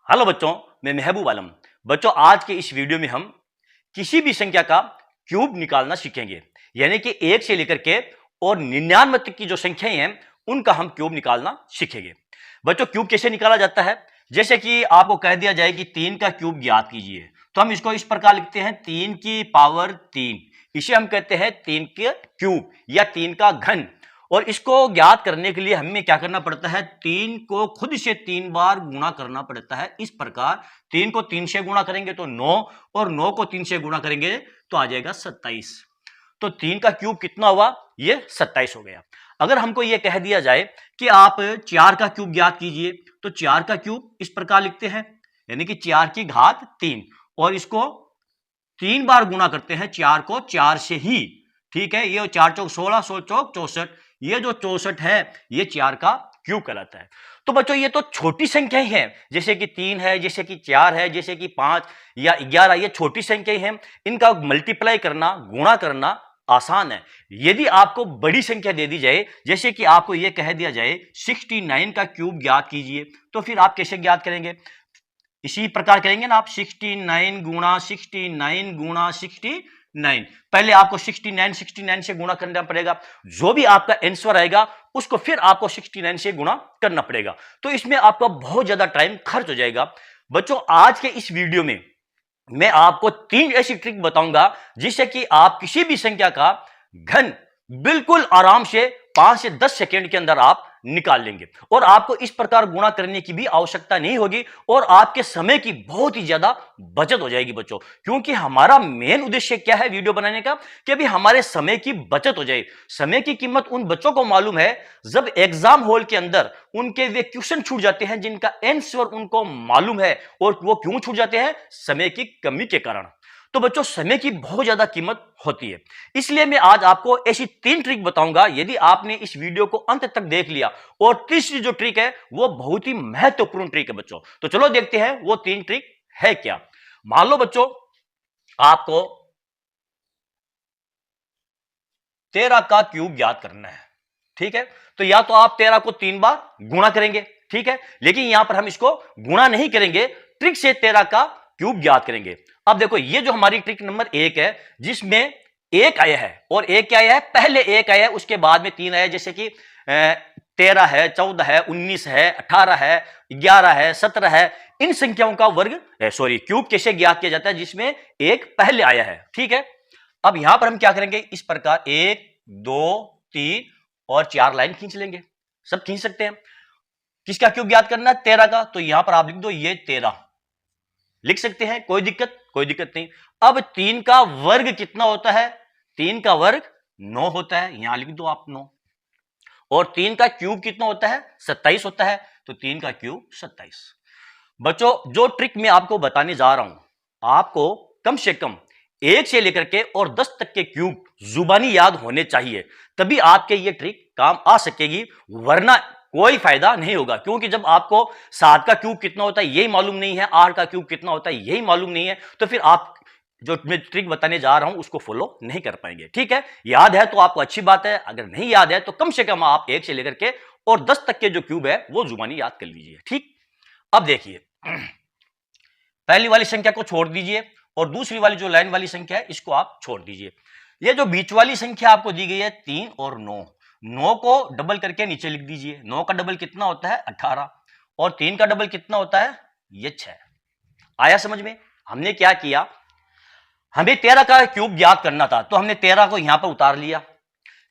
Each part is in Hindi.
हेलो बच्चों, मैं महबूब आलम। बच्चों, आज के इस वीडियो में हम किसी भी संख्या का क्यूब निकालना सीखेंगे, यानी कि 1 से लेकर के और 99 तक की जो संख्याएं हैं उनका हम क्यूब निकालना सीखेंगे। बच्चों, क्यूब कैसे निकाला जाता है? जैसे कि आपको कह दिया जाए कि 3 का क्यूब ज्ञात कीजिए, तो हम इसको इस प्रकार लिखते हैं 3 की पावर 3। इसे हम कहते हैं 3 के क्यूब या 3 का घन। और इसको ज्ञात करने के लिए हमें क्या करना पड़ता है? 3 को खुद से 3 बार गुणा करना पड़ता है। इस प्रकार 3 को 3 से गुणा करेंगे तो 9, और 9 को 3 से गुणा करेंगे तो आ जाएगा 27। तो 3 का क्यूब कितना हुआ? ये 27 हो गया। अगर हमको ये कह दिया जाए कि आप 4 का क्यूब ज्ञात कीजिए, तो 4 का क्यूब इस प्रकार लिखते हैं, यानी कि 4 की घात 3, और इसको 3 बार गुणा करते हैं 4 को 4 से ही। ठीक है, ये 4 चौक 16, 16 चौक 64, ये जो 64 है ये 4 का क्यूब कहलाता है। तो बच्चों, ये तो छोटी संख्याएं हैं, जैसे कि 3 है, जैसे कि 4 है, जैसे कि 5 या 11, ये छोटी संख्याएं हैं। इनका मल्टीप्लाई करना, गुणा करना आसान है। यदि आपको बड़ी संख्या दे दी जाए, जैसे कि आपको यह कह दिया जाए 69 का क्यूब ज्ञात कीजिए, तो फिर आप कैसे ज्ञात करेंगे? इसी प्रकार करेंगे ना आप, 69 गुणा 69 गुणा 69। पहले आपको 69 से गुणा करना पड़ेगा। जो भी आपका आंसर आएगा उसको फिर आपको 69 से गुणा करना पड़ेगा। तो इसमें आपका बहुत ज्यादा टाइम खर्च हो जाएगा। बच्चों, आज के इस वीडियो में मैं आपको 3 ऐसी ट्रिक बताऊंगा जिससे कि आप किसी भी संख्या का घन बिल्कुल आराम से 5 से 10 सेकेंड के अंदर आप निकाल लेंगे, और आपको इस प्रकार गुणा करने की भी आवश्यकता नहीं होगी, और आपके समय की बहुत ही ज्यादा बचत हो जाएगी बच्चों। क्योंकि हमारा मेन उद्देश्य क्या है वीडियो बनाने का? कि अभी हमारे समय की बचत हो जाए। समय की कीमत उन बच्चों को मालूम है जब एग्जाम हॉल के अंदर उनके वे क्वेश्चन छूट जाते हैं जिनका आंसर उनको मालूम है, और वो क्यों छूट जाते हैं? समय की कमी के कारण। तो बच्चों, समय की बहुत ज्यादा कीमत होती है, इसलिए मैं आज आपको ऐसी 3 ट्रिक बताऊंगा। यदि आपने इस वीडियो को अंत तक देख लिया, और तीसरी जो ट्रिक है वो बहुत ही महत्वपूर्ण ट्रिक है बच्चों। तो चलो देखते हैं वो 3 ट्रिक है क्या। मान लो बच्चों, आपको 13 का क्यूब ज्ञात करना है। ठीक है, तो या तो आप 13 को 3 बार गुणा करेंगे, ठीक है, लेकिन यहां पर हम इसको गुणा नहीं करेंगे, ट्रिक से 13 का क्यूब ज्ञात करेंगे। अब देखो, ये जो हमारी ट्रिक नंबर 1 है, जिसमें 1 आया है, और 1 क्या आया है? पहले 1 आया है, उसके बाद में 3 आया, जैसे कि 13 है, 14 है, 19 है, 18 है, 11 है, 17 है। इन संख्याओं का वर्ग क्यूब कैसे ज्ञात किया जाता है? जिसमें 1 पहले आया है। ठीक है, अब यहां पर हम क्या करेंगे? इस प्रकार 1 2 3 और 4 लाइन खींच लेंगे। सब खींच सकते हैं। किसका क्यूब ज्ञात करना है? 13 का। तो यहां पर आप लिख दो ये 13, लिख सकते हैं, कोई दिक्कत? कोई दिक्कत नहीं। अब 3 का वर्ग कितना होता है? 3 का वर्ग 9 होता है, यहां लिख दो आप 9। और 3 का क्यूब कितना होता है? 27 होता है, तो 3 का क्यूब 27। बच्चों, जो ट्रिक मैं आपको बताने जा रहा हूं, आपको कम से कम 1 से लेकर के और 10 तक के क्यूब जुबानी याद होने चाहिए, तभी आपके ये ट्रिक काम आ सकेगी, वरना कोई फायदा नहीं होगा। क्योंकि जब आपको 7 का क्यूब कितना होता है यही मालूम नहीं है, 8 का क्यूब कितना होता है यही मालूम नहीं है, तो फिर आप जो मैं ट्रिक बताने जा रहा हूं उसको फॉलो नहीं कर पाएंगे। ठीक है, याद है तो आपको अच्छी बात है, अगर नहीं याद है तो कम से कम आप 1 से लेकर के और 10 तक के जो क्यूब है वो जुबानी याद कर लीजिए। ठीक, अब देखिए, पहली वाली संख्या को छोड़ दीजिए, और दूसरी वाली जो लाइन वाली संख्या है इसको आप छोड़ दीजिए। ये जो बीच वाली संख्या आपको दी गई है 3 और 9, 9 को डबल करके नीचे लिख दीजिए। 9 का डबल कितना होता है? 18, और 3 का डबल कितना होता है? ये 6। आया समझ में? हमने क्या किया, हमें 13 का क्यूब ज्ञात करना था, तो हमने 13 को यहां पर उतार लिया,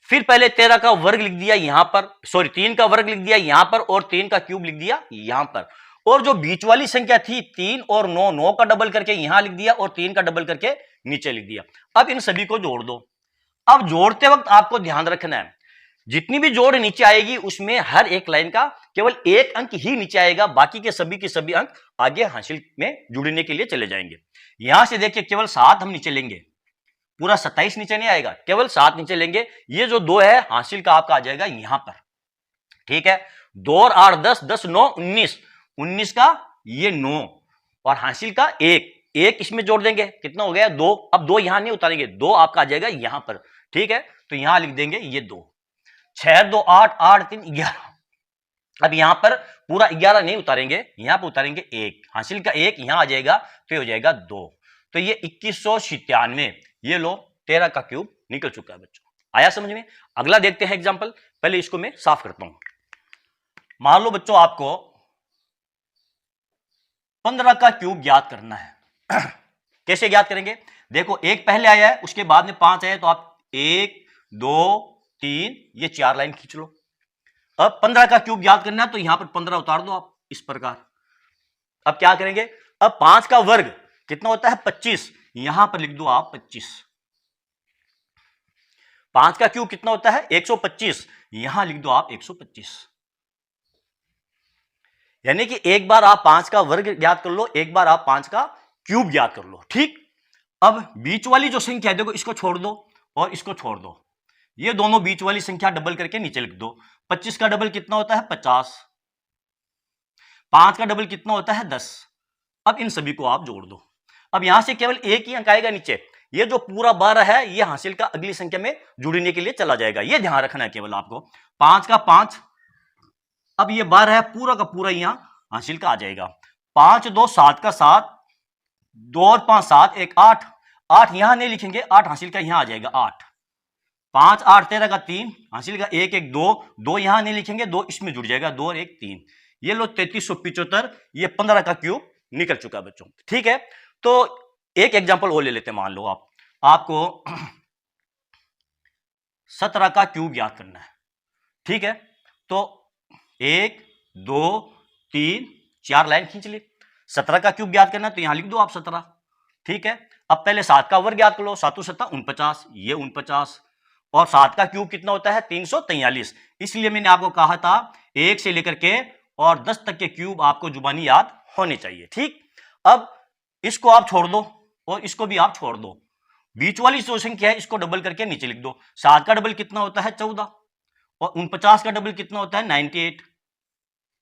फिर पहले 13 का वर्ग लिख दिया यहां पर, 3 का वर्ग लिख दिया यहां पर, और 3 का क्यूब लिख दिया यहां पर। और जो बीच वाली संख्या थी 3 और 9, 9 का डबल करके यहां लिख दिया, और 3 का डबल करके नीचे लिख दिया। अब इन सभी को जोड़ दो। अब जोड़ते वक्त आपको ध्यान रखना है, जितनी भी जोड़ नीचे आएगी उसमें हर एक लाइन का केवल एक अंक ही नीचे आएगा, बाकी के सभी अंक आगे हासिल में जुड़ने के लिए चले जाएंगे। यहां से देखिए, केवल 7 हम नीचे लेंगे, पूरा 27 नीचे नहीं आएगा, केवल 7 नीचे लेंगे। ये जो 2 है हासिल का आपका आ जाएगा यहां पर। ठीक है, 2 और 8 10, 10 9 19, 19 का ये 9, और हासिल का 1, 1 इसमें जोड़ देंगे, कितना हो गया? 2। अब 2 यहां नहीं उतारेंगे, 2 आपका आ जाएगा यहां पर। ठीक है, तो यहां लिख देंगे ये 2। 6 2 8, 8 3 11। अब यहां पर पूरा 11 नहीं उतारेंगे, यहां पर उतारेंगे 1, हासिल का 1 यहां आ जाएगा तो ये हो जाएगा 2। तो ये 2197, ये लो 13 का क्यूब निकल चुका है बच्चों। आया समझ में? अगला देखते हैं एग्जाम्पल, पहले इसको मैं साफ करता हूं। मान लो बच्चों आपको 15 का क्यूब ज्ञात करना है। कैसे ज्ञात करेंगे? देखो एक पहले आया है, उसके बाद में 5 आया, तो आप 1 2 3 ये 4 लाइन खींच लो। अब 15 का क्यूब ज्ञात करना है तो यहां पर 15 उतार दो आप इस प्रकार। अब क्या करेंगे? अब 5 का वर्ग कितना होता है? 25, यहां पर लिख दो आप 25। 5 का क्यूब कितना होता है? 125, यहां लिख दो आप 125। यानी कि एक बार आप 5 का वर्ग ज्ञात कर लो, एक बार आप 5 का क्यूब ज्ञात कर लो। ठीक, अब बीच वाली जो संख्या है देखो, इसको छोड़ दो और इसको छोड़ दो, ये दोनों बीच वाली संख्या डबल करके नीचे लिख दो। 25 का डबल कितना होता है? 50। 5 का डबल कितना होता है? 10। अब इन सभी को आप जोड़ दो। अब यहां से केवल एक ही अंक आएगा नीचे, ये जो पूरा 12 है ये हासिल का अगली संख्या में जुड़ने के लिए चला जाएगा, ये ध्यान रखना है केवल आपको। 5 का 5, अब ये 12 है, पूरा का पूरा यहां हासिल का आ जाएगा। 5 2 7 का 7, 2 और 5 7, 1 8, 8 यहां नहीं लिखेंगे, 8 हासिल का यहां आ जाएगा 8। 5 8 13 का 3, हासिल का 1 1 2, 2 यहां नहीं लिखेंगे, 2 इसमें जुड़ जाएगा, 2 और 1 3। ये लो 3375, ये 15 का क्यूब निकल चुका है बच्चों। ठीक है, तो एक एग्जांपल और ले लेते हैं। मान लो आपको 17 का क्यूब याद करना है। ठीक है, तो 1 2 3 4 लाइन खींच ली। 17 का क्यूब याद करना है तो यहां लिख दो आप 17। ठीक है, अब पहले 7 का वर्ग याद कर लो। 7 7 49, ये 49, और 7 का क्यूब कितना होता है? 343। इसलिए मैंने आपको कहा था 1 से लेकर के और 10 तक के क्यूब आपको जुबानी याद होने चाहिए। ठीक, अब इसको आप छोड़ दो और इसको भी आप छोड़ दो। बीच वाली जो संख्या है इसको डबल करके नीचे लिख दो। 7 का डबल कितना होता है? 14, और 49 का डबल कितना होता है? 98।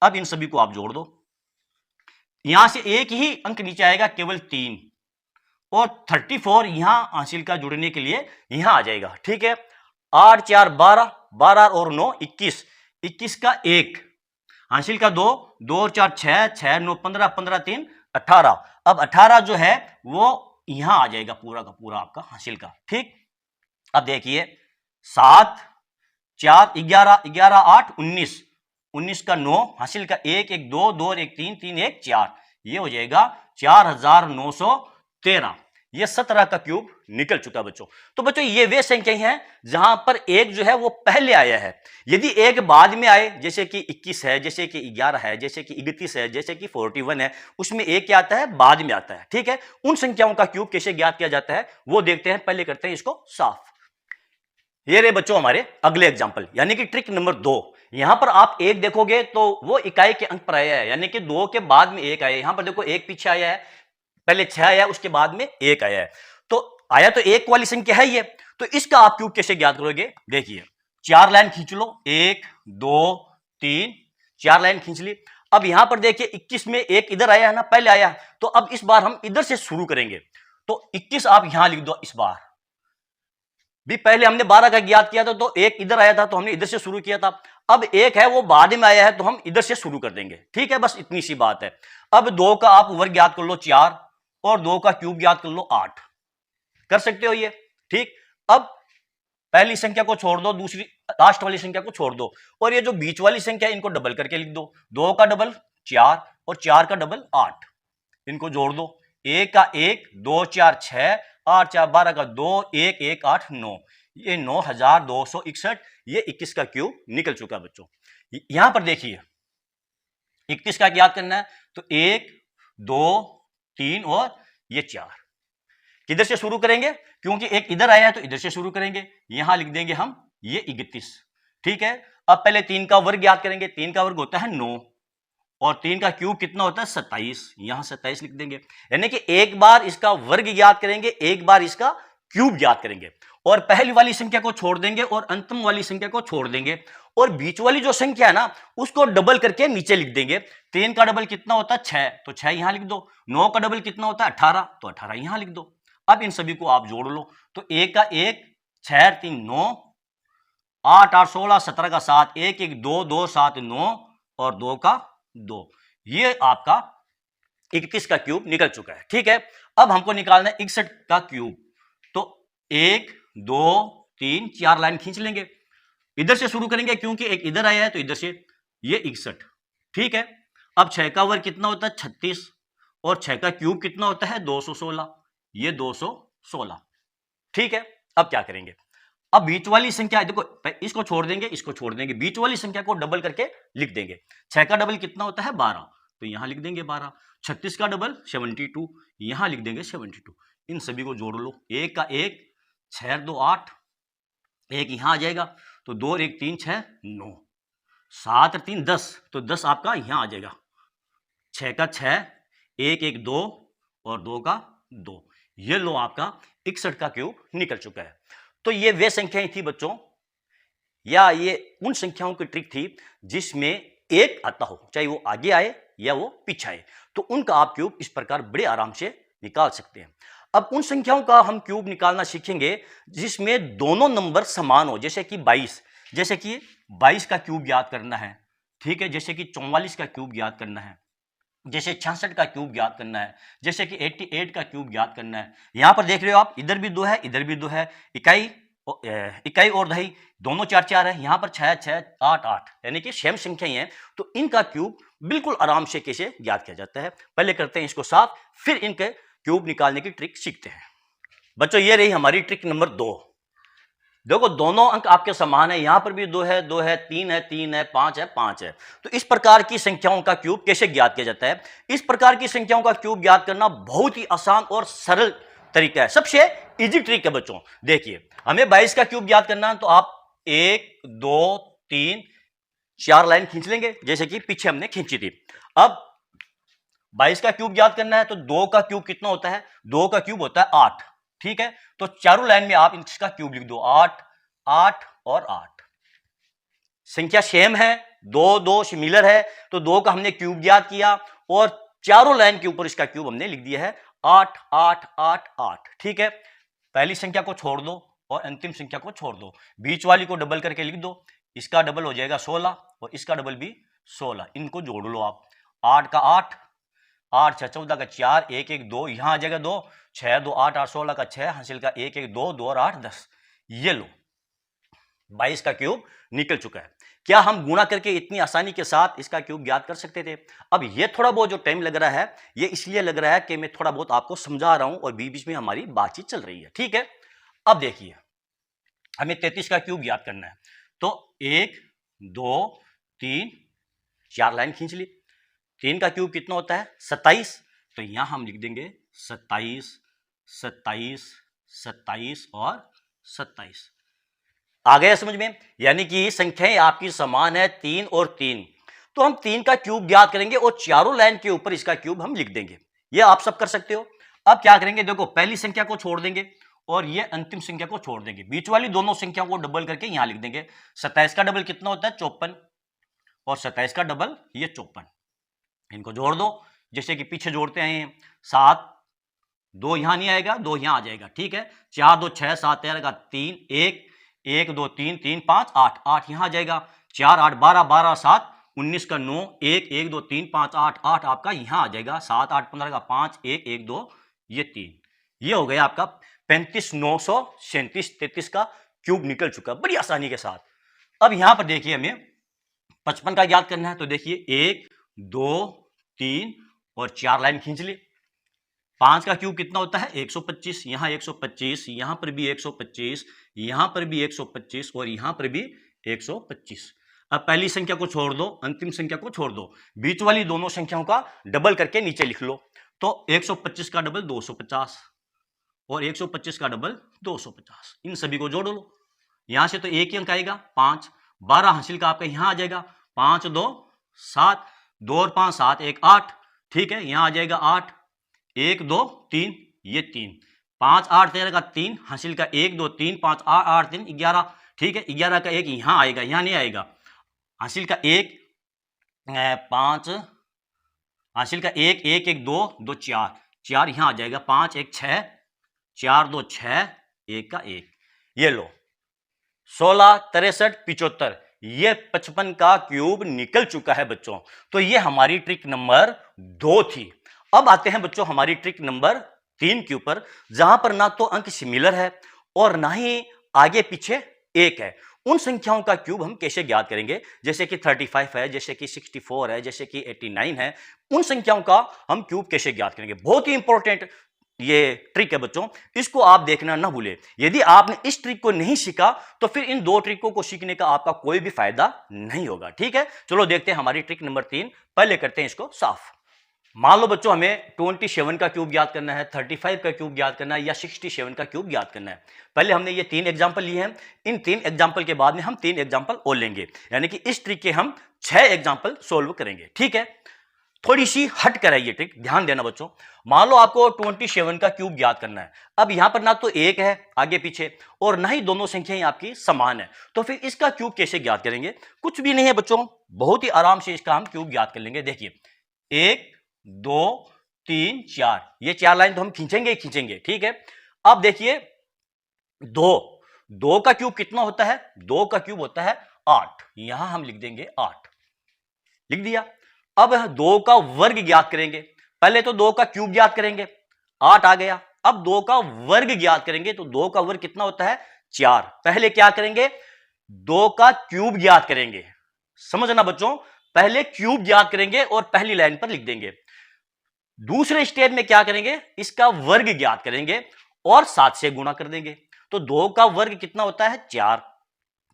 अब इन सभी को आप जोड़ दो। यहां से एक ही अंक नीचे आएगा, केवल 3, और 34 यहां हासिल का जुड़ने के लिए यहां आ जाएगा। ठीक है, 8 4 12, 12 और 9 21, 21 का 1 हासिल का 2, 2 और 4 6, 6 9 15, 15 3 18। अब 18 जो है वो यहां आ जाएगा पूरा का पूरा आपका हासिल का। ठीक, अब देखिए 7 4 11, 11 8 19, 19 का 9 हासिल का 1 1 2, 2 और 1 3, 3 1 4, ये हो जाएगा 4913। ये 17 का क्यूब निकल चुका बच्चों। तो बच्चों ये वे संख्याएं हैं जहां पर एक जो है वो पहले आया है। यदि एक बाद में आए, जैसे कि 21 है, जैसे कि 11 है, जैसे कि 31 है, जैसे कि 41 है, उसमें एक क्या आता है? बाद में आता है। ठीक है, उन संख्याओं का क्यूब कैसे ज्ञात किया जाता है वो देखते हैं। पहले करते हैं इसको साफ। ये रहे बच्चों हमारे अगले एग्जाम्पल, यानी कि ट्रिक नंबर 2। यहां पर आप एक देखोगे तो वो इकाई के अंक पर आया है, यानी कि 2 के बाद में 1 आया है। यहां पर देखो 1 पीछे आया है, पहले 6 आया है, उसके बाद में 1 आया है। तो आया तो 1 वाली संख्या है ये, तो इसका आप क्यूब कैसे ज्ञात करोगे? देखिए 4 लाइन खींच लो, 1 2 3 4 लाइन खींच ली। अब यहां पर देखिए 21 में 1 इधर आया है ना, पहले आया, तो अब इस बार हम इधर से शुरू करेंगे। तो 21 आप यहां लिख दो। इस बार भी पहले हमने 12 का ज्ञात किया था, तो 1 इधर आया था तो हमने इधर से शुरू किया था। अब 1 है वो बाद में आया है तो हम इधर से शुरू कर देंगे। ठीक है, बस इतनी सी बात है। अब 2 का आप वर्ग ज्ञात कर लो 4, और 2 का क्यूब ज्ञात कर लो 8। कर सकते हो ये। ठीक, अब पहली संख्या को छोड़ दो, दूसरी लास्ट वाली संख्या को छोड़ दो, और ये जो बीच वाली संख्या इनको डबल करके लिख दो। 2 का डबल 4 और 4 का डबल 8, इनको जोड़ दो। 1 का 1 2 4 6, 8 4 12 का 2, 1 1 8 9, ये 9261। ये 21 का क्यूब निकल चुका बच्चों। यहां पर देखिए 21 का ज्ञात करना है तो 1 2 3 और ये 4 किधर से शुरू करेंगे? क्योंकि एक इधर आया है तो इधर से शुरू करेंगे। यहां लिख देंगे हम ये 31। ठीक है, अब पहले 3 का वर्ग ज्ञात करेंगे। 3 का वर्ग होता है 9, और 3 का क्यूब कितना होता है? 27। यहां 27 लिख देंगे। यानी कि एक बार इसका वर्ग ज्ञात करेंगे, एक बार इसका क्यूब ज्ञात करेंगे, और पहली वाली संख्या को छोड़ देंगे और अंतिम वाली संख्या को छोड़ देंगे, और बीच वाली जो संख्या है ना उसको डबल करके नीचे लिख देंगे। 3 का डबल कितना होता है? 6, तो 6 यहां लिख दो। 9 का डबल कितना होता है? 18, तो 18 यहां लिख दो। अब इन सभी को आप जोड़ लो, तो 1 का 1 6 3 9, 8 8 16 17 का 7, 1 1 2 2 7 9, और 2 का 2। ये आपका 31 का क्यूब निकल चुका है। ठीक है, अब हमको निकालना है 61 का क्यूब। तो 1 2 3 4 लाइन खींच लेंगे, इधर से शुरू करेंगे क्योंकि एक इधर आया है तो इधर से, ये 61। ठीक है, अब 6 का वर्ग कितना होता है 36 और 6 का क्यूब कितना होता है 216, ये 216। ठीक है, अब क्या करेंगे, अब बीच वाली संख्या देखो, इसको छोड़ देंगे, इसको छोड़ देंगे, बीच वाली संख्या को डबल करके लिख देंगे। 6 का डबल कितना होता है 12, तो यहां लिख देंगे 12। 36 का डबल 72, यहां लिख देंगे 72। इन सभी को जोड़ लो, 1 का 1, 6 2 8, 1 यहां आ जाएगा, तो 2 और 1 3 6 9, 7 और 3 10, तो 10 आपका यहां आ जाएगा। 6 का 6, 1 1 2 और 2 का 2, ये लो आपका 61 का क्यूब निकल चुका है। तो ये वे संख्याएं थी बच्चों, या ये उन संख्याओं की ट्रिक थी जिसमें एक आता हो, चाहे वो आगे आए या वो पीछे आए, तो उनका आप क्यूब इस प्रकार बड़े आराम से निकाल सकते हैं। अब उन संख्याओं का हम क्यूब निकालना सीखेंगे जिसमें दोनों नंबर समान हो, जैसे कि 22, जैसे कि 22 का क्यूब याद करना है। ठीक है, जैसे कि 44 का क्यूब याद करना है, जैसे 66 का क्यूब याद करना है, जैसे कि 88 का क्यूब याद करना है। यहां पर देख रहे हो आप, इधर भी 2 है, इधर भी 2 है, इकाई और दही दोनों 4 4 है, यहां पर 6 6 8 8, यानी कि सेम संख्या ही है। तो इनका क्यूब बिल्कुल आराम से कैसे याद किया जाता है, पहले करते हैं इसको साफ, फिर इनके क्यूब निकालने की ट्रिक सीखते हैं। बच्चों ये रही हमारी ट्रिक नंबर 2। देखो दोनों अंक आपके समान है, यहां पर भी 2 है 2 है, 3 है 3 है, 5 है 5 है। तो इस प्रकार की संख्याओं का क्यूब कैसे ज्ञात किया जाता है? इस प्रकार की संख्याओं का क्यूब ज्ञात करना बहुत ही आसान और सरल तरीका है, सबसे इजी ट्रिक है बच्चों। देखिए हमें 22 का क्यूब ज्ञात करना है, तो आप 1 2 3 4 लाइन खींच लेंगे, जैसे कि पीछे हमने खींची थी। अब 22 का क्यूब ज्ञात करना है, तो 2 का क्यूब कितना होता है, 2 का क्यूब होता है 8। ठीक है, तो चारों लाइन में आप इसका क्यूब लिख दो, 8 8 और 8। संख्या सेम है, 2 2 सिमिलर है, तो 2 का हमने क्यूब ज्ञात किया और चारों लाइन के ऊपर इसका क्यूब हमने लिख दिया है 8 8 8 8। ठीक है, पहली संख्या को छोड़ दो और अंतिम संख्या को छोड़ दो, बीच वाली को डबल करके लिख दो, इसका डबल हो जाएगा 16 और इसका डबल भी 16। इनको जोड़ लो आप, 8 का 8, 8 6 14 का 4, 1 1 2, यहां आ जाएगा 2, 6 2 8 8 16 का 6, हासिल का 1 1 2 2 और 8 10। ये लो 22 का क्यूब निकल चुका है। क्या हम गुणा करके इतनी आसानी के साथ इसका क्यूब ज्ञात कर सकते थे? अब ये थोड़ा बहुत जो टाइम लग रहा है, ये इसलिए लग रहा है कि मैं थोड़ा बहुत आपको समझा रहा हूं और बीच बीच में हमारी बातचीत चल रही है। ठीक है, अब देखिए हमें 33 का क्यूब ज्ञात करना है, तो 1 2 3 4 लाइन खींच ली। 3 का क्यूब कितना होता है 27, तो यहां हम लिख देंगे 27 27 27 और 27। आ गया समझ में? यानी कि संख्याएं आपकी समान है 3 और 3, तो हम 3 का क्यूब ज्ञात करेंगे और चारों लाइन के ऊपर इसका क्यूब हम लिख देंगे। ये आप सब कर सकते हो। अब क्या करेंगे, देखो पहली संख्या को छोड़ देंगे और ये अंतिम संख्या को छोड़ देंगे, बीच वाली दोनों संख्याओं को डबल करके यहां लिख देंगे। 27 का डबल कितना होता है 54 और 27 का डबल ये 54। इनको जोड़ दो, जैसे कि पीछे जोड़ते हैं, 7 2 यहां नहीं आएगा, 2 यहां आ जाएगा। ठीक है, 4 2 6 7 13 का 3 1 1 2 3 3 5 8 8 यहां आ जाएगा, 4 8 12 12 7 19 का 9 1 1 2 3 5 8 8 आपका यहां आ जाएगा, 7 8 15 का 5 1 1 2 ये 3। ये हो गया आपका 35 937 33 का क्यूब निकल चुका बड़ी आसानी के साथ। अब यहां पर देखिए हमें 55 का याद करना है, तो देखिए 1 2 3 और 4 लाइन खींच ली। 5 का क्यूब कितना होता है 125, यहां 125, यहां पर भी 125, यहां पर भी 125 और यहां पर भी 125। अब पहली संख्या को छोड़ दो, अंतिम संख्या को छोड़ दो, बीच वाली दोनों संख्याओं का डबल करके नीचे लिख लो। तो 125 का डबल 250 और 125 का डबल 250, इन सभी को जोड़ लो। यहां से तो एक ही अंक आएगा 5, 12 हासिल का आपका यहां आ जाएगा, 5 2 7, 2 और 5 7 1 8। ठीक है, यहां आ जाएगा 8, 1 2 3 ये 3, 5 8 13 का 3 हासिल का 1 2 3 5 8 8 3 11। ठीक है, 11 का 1 यहां आएगा, यहां नहीं आएगा, हासिल का 1 5 हासिल का 1 1 1 2 2 4 4 यहां आ जाएगा, 5 1 6 4 2 6 1 का 1। ये लो 16 63 75, ये 55 का क्यूब निकल चुका है बच्चों। तो ये हमारी ट्रिक नंबर 2 थी। अब आते हैं बच्चों हमारी ट्रिक नंबर 3 के ऊपर, जहां पर ना तो अंक सिमिलर है और ना ही आगे पीछे एक है। उन संख्याओं का क्यूब हम कैसे ज्ञात करेंगे, जैसे कि 35 है, जैसे कि 64 है, जैसे कि 89 है, उन संख्याओं का हम क्यूब कैसे ज्ञात करेंगे। बहुत ही इंपॉर्टेंट ये ट्रिक है बच्चों, इसको आप देखना ना भूले। यदि आपने इस ट्रिक को नहीं सीखा तो फिर इन 2 ट्रिकों को सीखने का आपका कोई भी फायदा नहीं होगा। ठीक है, चलो देखते हैं हमारी ट्रिक नंबर 3। पहले करते हैं इसको साफ। मान लो बच्चों हमें 27 का क्यूब ज्ञात करना है, 35 का क्यूब ज्ञात करना है या 67 का क्यूब ज्ञात करना है। पहले हमने ये 3 एग्जांपल लिए हैं। इन 3 एग्जांपल के बाद में हम 3 एग्जांपल और लेंगे, यानी कि इस ट्रिक के हम 6 एग्जांपल सोल्व करेंगे। ठीक है, थोड़ी सी हट कर है ये ट्रिक, ध्यान देना बच्चों। मान लो आपको 27 का क्यूब ज्ञात करना है। अब यहां पर ना तो एक है आगे पीछे और ना ही दोनों संख्याएं आपकी समान है, तो फिर इसका क्यूब कैसे ज्ञात करेंगे। कुछ भी नहीं है बच्चों, बहुत ही आराम से इसका हम क्यूब ज्ञात कर लेंगे। देखिए 1 2 3 4, ये 4 लाइन तो हम खींचेंगे ही खींचेंगे। ठीक है, अब देखिए 2 का क्यूब कितना होता है, 2 का क्यूब होता है 8, यहां हम लिख देंगे 8, लिख दिया। अब 2 का वर्ग ज्ञात करेंगे। पहले तो 2 का क्यूब ज्ञात करेंगे, 8 आ गया। अब 2 का वर्ग ज्ञात करेंगे, तो 2 का वर्ग कितना होता है 4। पहले क्या करेंगे, 2 का क्यूब ज्ञात करेंगे। समझना बच्चों, पहले क्यूब ज्ञात करेंगे और पहली लाइन पर लिख देंगे। दूसरे स्टेप में क्या करेंगे, इसका वर्ग ज्ञात करेंगे और 7 से गुणा कर देंगे। तो 2 का वर्ग कितना होता है 4,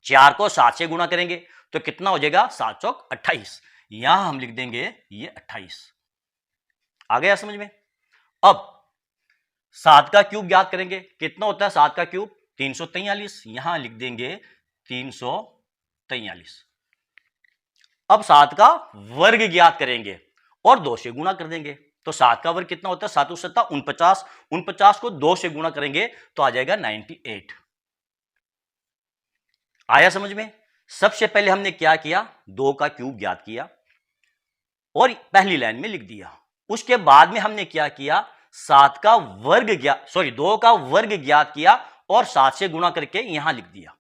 4 को 7 से गुणा करेंगे तो कितना हो जाएगा 7 चौक 28, यहां हम लिख देंगे ये 28। आ गया समझ में। अब 7 का क्यूब ज्ञात करेंगे, कितना होता है 7 का क्यूब 343, यहां लिख देंगे 343। अब 7 का वर्ग ज्ञात करेंगे और 2 से गुणा कर देंगे। तो 7 का वर्ग कितना होता है 7 7 49, 49 को 2 से गुणा करेंगे तो आ जाएगा 98। आया समझ में। सबसे पहले हमने क्या किया, 2 का क्यूब ज्ञात किया और पहली लाइन में लिख दिया। उसके बाद में हमने क्या किया, 7 का वर्ग ज्ञात 2 का वर्ग ज्ञात किया और 7 से गुणा करके यहां लिख दिया।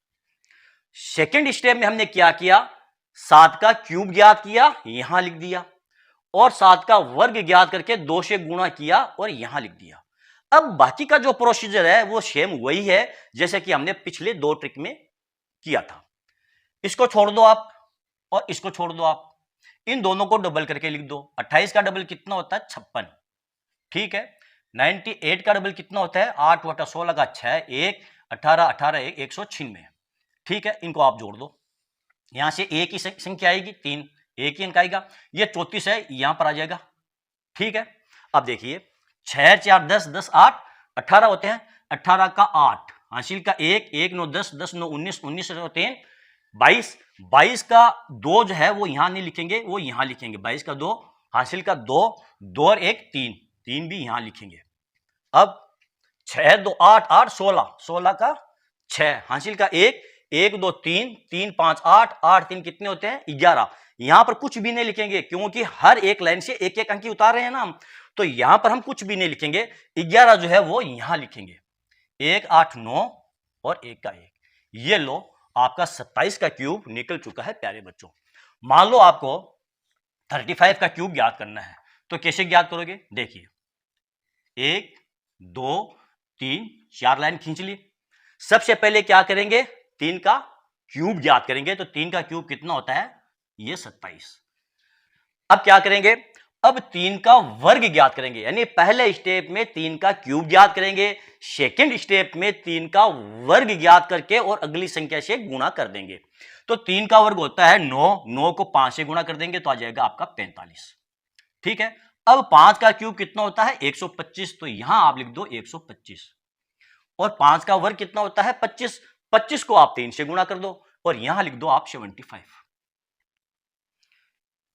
सेकेंड स्टेप में हमने क्या किया, 7 का क्यूब ज्ञात किया, यहां लिख दिया और 7 का वर्ग ज्ञात करके 2 से गुणा किया और यहां लिख दिया। अब बाकी का जो प्रोसीजर है वो सेम वही है जैसे कि हमने पिछले 2 ट्रिक में किया था। इसको छोड़ दो आप और इसको छोड़ दो आप, इन दोनों को डबल करके लिख दो। 28 का डबल कितना होता है 56। ठीक है, 98 का डबल कितना होता है 8 बटा 16 का 6, 1 18 18 1 196। ठीक है, इनको आप जोड़ दो, यहां से एक ही संख्या आएगी 3, एक ही अंक आएगा। ये 34 है, यहां पर आ जाएगा। ठीक है, अब देखिए 6 4 10 10 8 18 होते हैं, 18 का 8 हासिल का 1 1 9 10 10 9 19 19 3 22, 22 का 2 जो है वो यहां नहीं लिखेंगे, वो यहां लिखेंगे। 22 का 2 हासिल का 2 2 और 1 3, 3 भी यहां लिखेंगे। अब 6 2 8 8 16, 16 का 6 हासिल का 1 1 2 3 3 5 8 8 3 कितने होते हैं 11। यहां पर कुछ भी नहीं लिखेंगे क्योंकि हर एक लाइन से एक एक अंक उतार रहे हैं ना हम, तो यहां पर हम कुछ भी नहीं लिखेंगे। 11 जो है वो यहां लिखेंगे, 1 8 9 और 1 का 1। ये लो आपका 27 का क्यूब निकल चुका है प्यारे बच्चों। मान लो आपको 35 का क्यूब ज्ञात करना है, तो कैसे ज्ञात करोगे, देखिए 1 2 3 4 लाइन खींच ली। सबसे पहले क्या करेंगे, 3 का क्यूब ज्ञात करेंगे। तो 3 का क्यूब कितना होता है ये 27। अब क्या करेंगे, अब 3 का वर्ग ज्ञात करेंगे, यानी पहले स्टेप में 3 का क्यूब ज्ञात करेंगे, सेकंड स्टेप में 3 का वर्ग ज्ञात करके और अगली संख्या से गुणा कर देंगे। तो 3 का वर्ग होता है 9, 9 को 5 से गुणा कर देंगे तो आ जाएगा आपका 45। ठीक है, अब 5 का क्यूब कितना होता है 125, तो यहां आप लिख दो 125 और 5 का वर्ग कितना होता है 25, 25 को आप 3 से गुणा कर दो और यहां लिख दो आप 75।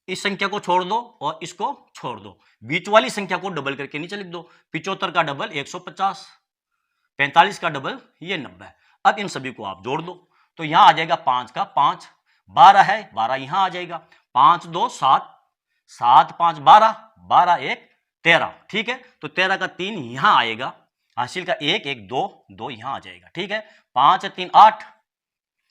इस संख्या को छोड़ दो और इसको छोड़ दो, बीच वाली संख्या को डबल करके नीचे लिख दो। 75 का डबल 150, 45 का डबल ये 90। अब इन सभी को आप जोड़ दो तो यहां आ जाएगा 5 का 5, 12 है 12 यहां आ जाएगा, 5 2 7, 7 5 12, 12 1 13। ठीक है, तो 13 का 3 यहां आएगा, हासिल का 1 1 2 2 यहां आ जाएगा। ठीक है, 5 3 8,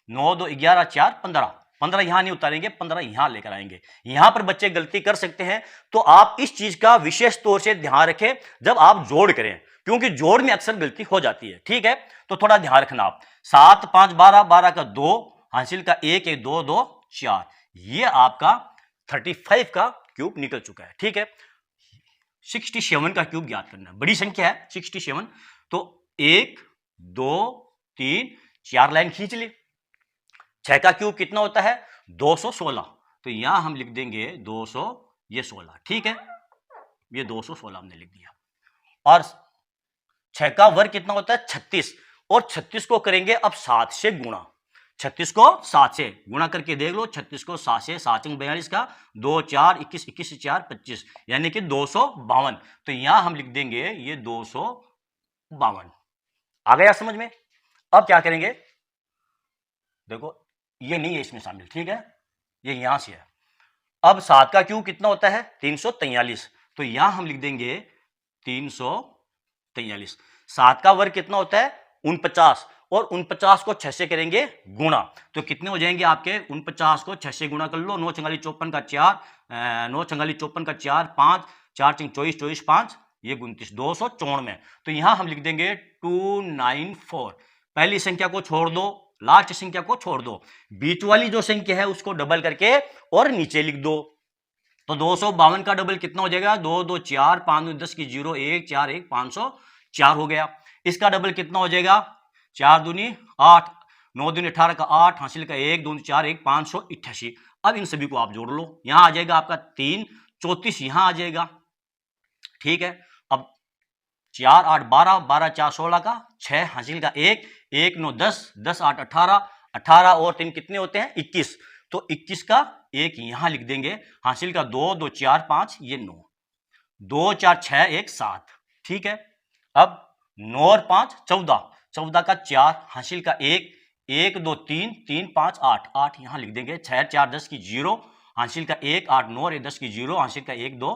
9 2 11 4 15, 15 यहां नहीं उतारेंगे, 15 यहां लेकर आएंगे। यहां पर बच्चे गलती कर सकते हैं, तो आप इस चीज का विशेष तौर से ध्यान रखें जब आप जोड़ करें, क्योंकि जोड़ में अक्सर गलती हो जाती है। ठीक है, तो थोड़ा ध्यान रखना आप। 7 5 12, 12 का 2, हासिल का 1 1 2 2 4, ये आपका 35 का क्यूब निकल चुका है। ठीक है, 67 का क्यूब ज्ञात करना है, बड़ी संख्या है 67। तो 1 2 3 4 लाइन खींच ली। 6 का क्यूब कितना होता है? 216। तो यहां हम लिख देंगे 200, ये 16। ठीक है, ये 216 हमने लिख दिया। और 6 का वर्ग कितना होता है? 36। और 36 को करेंगे अब 7 से गुणा। 36 को 7 से गुणा करके देख लो। 36 को 7 से, 7 42 का 2 4 21, 21 से 4 25, यानी कि 252। तो यहां हम लिख देंगे ये 252। आ गया समझ में? अब क्या करेंगे, देखो ये नहीं है इसमें शामिल। ठीक है, ये यहां से है। अब 7 का क्यूब कितना होता है? 343। तो यहां हम लिख देंगे 343। 7 का वर्ग कितना होता है? 49। और 49 को 6 से करेंगे गुणा, तो कितने हो जाएंगे आपके? 49 को 6 से गुणा कर लो। 9 4 54 का 4, 9 4 54 का 4, 5 4 24 24 5, ये 29, 294। तो यहां हम लिख देंगे 294। पहली संख्या को छोड़ दो, लास्ट संख्या को छोड़ दो, बीच वाली जो संख्या है उसको डबल करके और नीचे लिख दो। तो 252 का डबल कितना हो जाएगा? 2 2 4 5 10 की 0 1 4 1 504 हो गया। इसका डबल कितना हो जाएगा? 4 दूनी 8, 9 दूनी 18 का 8, हासिल का 1 2 4 1 588। अब इन सभी को आप जोड़ लो। यहां आ जाएगा आपका 3 34, यहां आ जाएगा। ठीक है, अब 4 8 12, 12 4 16 का 6, हासिल का 1 1 9 10, 10 8 18, 18 और 3 कितने होते हैं? 21। तो 21 का 1 यहां लिख देंगे, हासिल का 2 2 4 5, ये 9, 2 4 6 1 7। ठीक है, अब 9 और 5 14, 14 का 4, हासिल का 1 1 2 3 3 5 8, 8 यहां लिख देंगे। 6 4 10 की 0, हासिल का 1 8 9 और 10 की 0, हासिल का 1 2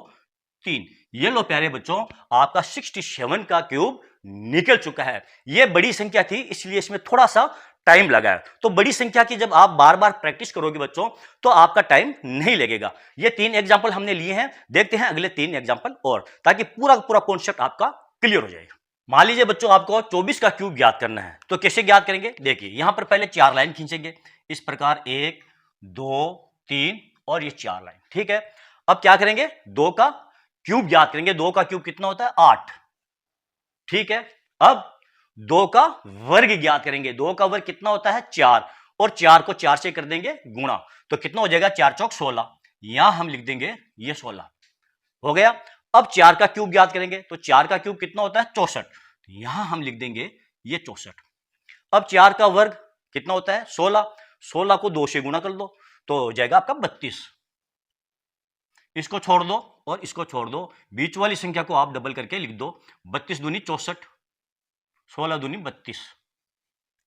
3। ये लो प्यारे बच्चों, आपका 67 का क्यूब निकल चुका है। ये बड़ी संख्या थी, इसलिए इसमें थोड़ा सा टाइम लगा है। तो बड़ी संख्या की जब आप बार बार प्रैक्टिस करोगे बच्चों, तो आपका टाइम नहीं लगेगा। ये 3 एग्जांपल हमने लिए हैं, देखते हैं अगले 3 एग्जांपल और, ताकि पूरा पूरा कॉन्सेप्ट आपका क्लियर हो जाएगा। मान लीजिए बच्चों आपको 24 का क्यूब ज्ञात करना है, तो कैसे ज्ञात करेंगे? देखिए यहां पर पहले 4 लाइन खींचेंगे इस प्रकार, 1 2 3 और ये 4 लाइन। ठीक है, अब क्या करेंगे? 2 का क्यूब ज्ञात करेंगे। 2 का क्यूब कितना होता है? 8। ठीक है, अब 2 का वर्ग ज्ञात करेंगे। 2 का वर्ग कितना होता है? 4। और 4 को 4 से कर देंगे गुणा, तो कितना हो जाएगा? 4 चौक 16। यहां हम लिख देंगे ये 16 हो गया। अब 4 का क्यूब ज्ञात करेंगे, तो 4 का क्यूब कितना होता है? 64। तो यहां हम लिख देंगे ये 64। अब 4 का वर्ग कितना होता है? 16। 16 को 2 से गुणा कर दो, तो हो जाएगा आपका 32। इसको छोड़ दो और इसको छोड़ दो, बीच वाली संख्या को आप डबल करके लिख दो। 32 दूनी 64, 16 दूनी 32।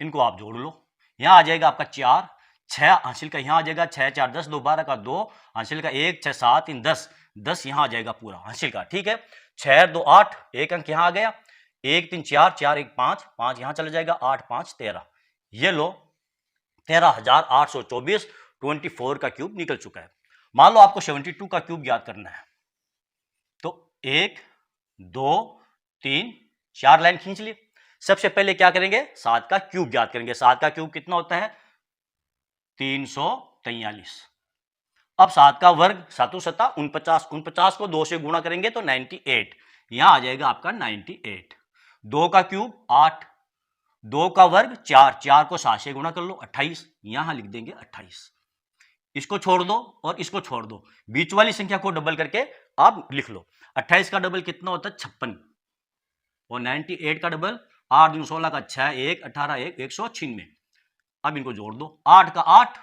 इनको आप जोड़ लो। यहां आ जाएगा आपका 4 6, हासिल का यहां आ जाएगा 6 4 10, 2 12 का 2, हासिल का 1 6 7 3 10, 10 यहां आ जाएगा पूरा हासिल का। ठीक है, 6 2 8, एक अंक यहां आ गया, 1 3 4 4 1 5, 5 यहां चला जाएगा, 8 5 13। ये लो 13,824 24 का क्यूब निकल चुका है। मान लो आपको 72 का क्यूब ज्ञात करना है, तो 1 2 3 4 लाइन खींच ली। सबसे पहले क्या करेंगे? 7 का क्यूब ज्ञात करेंगे। 7 का क्यूब कितना होता है? 343। अब 7 का वर्ग 7 7 49, 49 को 2 से गुणा करेंगे तो 98। यहां आ जाएगा आपका 98। 2 का क्यूब 8, 2 का वर्ग 4, 4 को 7 से गुणा कर लो 28। यहां लिख देंगे 28। इसको छोड़ दो और इसको छोड़ दो, बीच वाली संख्या को डबल करके आप लिख लो। 28 का डबल कितना होता है? 56। और 98 का डबल 8 दूनी 16 का 6 1 18 1 196। अब इनको जोड़ दो। 8 का 8,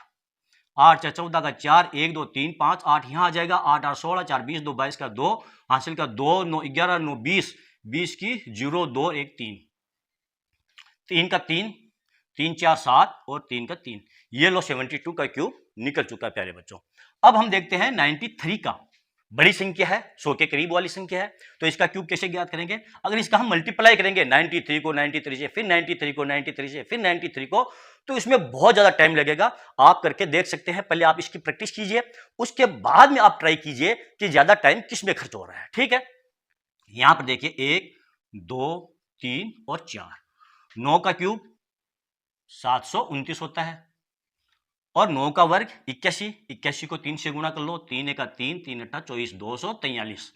8 4 14 का 4, 1 2 3 5 8 यहां आ जाएगा। 8 8 16 4 20, 2 22 का 2, हासिल का 2 9 11 9 20, 20 की 0 2 1 3, 3 का 3 3 4 7 और 3 का 3। ये लो 72 का क्यूब निकल चुका है प्यारे बच्चों। अब हम देखते हैं 93 का। बड़ी संख्या है, 100 के करीब वाली संख्या है, तो इसका क्यूब कैसे ज्ञात करेंगे? अगर इसका हम मल्टीप्लाई करेंगे 93 को 93 से, फिर 93 को 93 से, फिर 93 को, तो इसमें बहुत ज्यादा टाइम लगेगा। आप करके देख सकते हैं, पहले आप इसकी प्रैक्टिस कीजिए, उसके बाद में आप ट्राई कीजिए कि ज्यादा टाइम किस में खर्च हो रहा है। ठीक है, यहां पर देखिए 1 2 3 और 4, 9 का क्यूब 729 होता है, और 9 का वर्ग 81, 81 को 3 से गुणा कर लो, 3 एका 3, 3 अट्ठा 24, 243।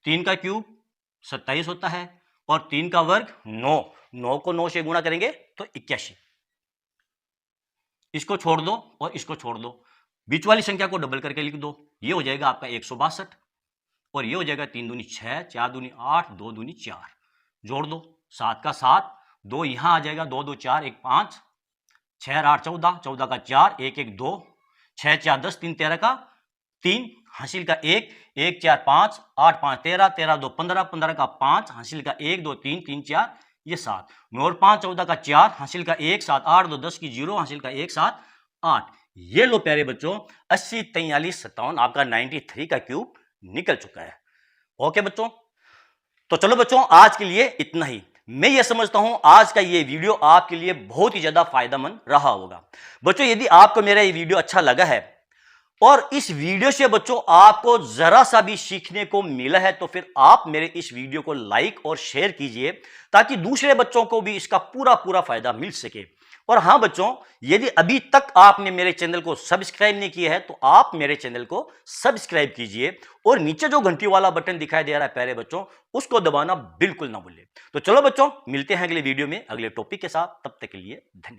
3 का क्यूब 27 होता है, और 3 का वर्ग 9, 9 को 9 से गुणा करेंगे तो 81। इसको छोड़ दो और इसको छोड़ दो, बीच वाली संख्या को डबल करके लिख दो, ये हो जाएगा आपका 162, और ये हो जाएगा 3 दूनी 6, 4 दूनी 8, 2 दूनी 4। जोड़ दो, 7 का 7, 2 यहां आ जाएगा, 2 2 4, 1 5, 6 8 14, 14 का 4, 1 1 2, 6 4 10, 3 13 का 3, हासिल का 1, 1 4 5, 8 5 13, 13 2 15, 15 का 5, हासिल का 1 2 3, 3 4, ये 7, 9 और 5 14 का 4, हासिल का 1 7, 8 2 10 की 0, हासिल का 1 7 8। ये लो प्यारे बच्चों, 80 43 57 आपका 93 का क्यूब निकल चुका है। ओके बच्चों, तो चलो बच्चों आज के लिए इतना ही। मैं ये समझता हूं आज का ये वीडियो आपके लिए बहुत ही ज्यादा फायदेमंद रहा होगा। बच्चों यदि आपको मेरा ये वीडियो अच्छा लगा है और इस वीडियो से बच्चों आपको जरा सा भी सीखने को मिला है, तो फिर आप मेरे इस वीडियो को लाइक और शेयर कीजिए, ताकि दूसरे बच्चों को भी इसका पूरा पूरा फायदा मिल सके। और हां बच्चों, यदि अभी तक आपने मेरे चैनल को सब्सक्राइब नहीं किया है, तो आप मेरे चैनल को सब्सक्राइब कीजिए, और नीचे जो घंटी वाला बटन दिखाई दे रहा है प्यारे बच्चों, उसको दबाना बिल्कुल ना भूलिए। तो चलो बच्चों, मिलते हैं अगले वीडियो में अगले टॉपिक के साथ, तब तक के लिए धन्यवाद।